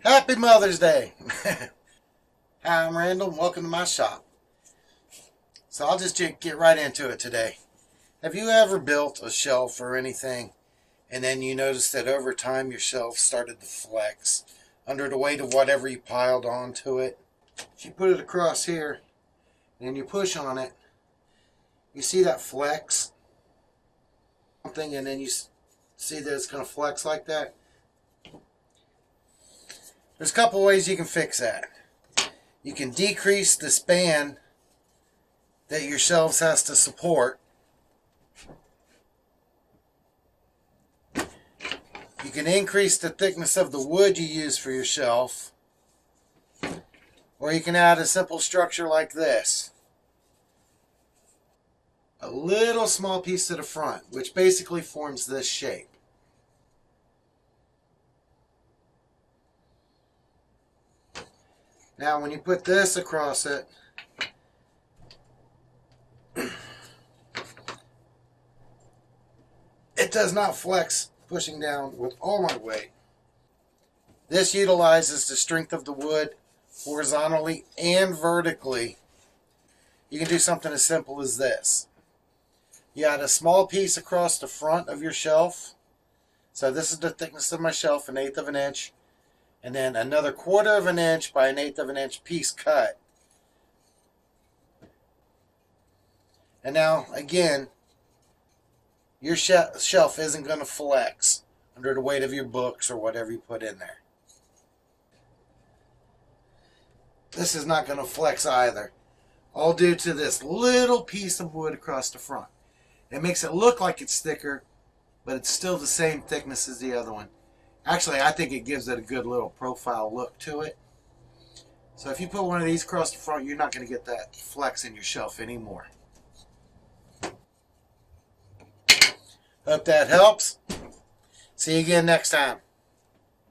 Happy Mother's Day! Hi, I'm Randall and welcome to my shop. So I'll just get right into it today. Have you ever built a shelf or anything and then you noticed that over time your shelf started to flex under the weight of whatever you piled onto it? If you put it across here and you push on it, you see that flex? Something, and then you see that it's going to flex like that? There's a couple ways you can fix that. You can decrease the span that your shelves has to support. You can increase the thickness of the wood you use for your shelf. Or you can add a simple structure like this. A little small piece to the front, which basically forms this shape. Now when you put this across it, it does not flex pushing down with all my weight. This utilizes the strength of the wood horizontally and vertically. You can do something as simple as this. You add a small piece across the front of your shelf. So this is the thickness of my shelf, 1/8 of an inch. And then another 1/4 of an inch by 1/8 of an inch piece cut. And now, again, your shelf isn't going to flex under the weight of your books or whatever you put in there. This is not going to flex either. All due to this little piece of wood across the front. It makes it look like it's thicker, but it's still the same thickness as the other one. Actually, I think it gives it a good little profile look to it. So if you put one of these across the front, you're not going to get that flex in your shelf anymore. Hope that helps. See you again next time.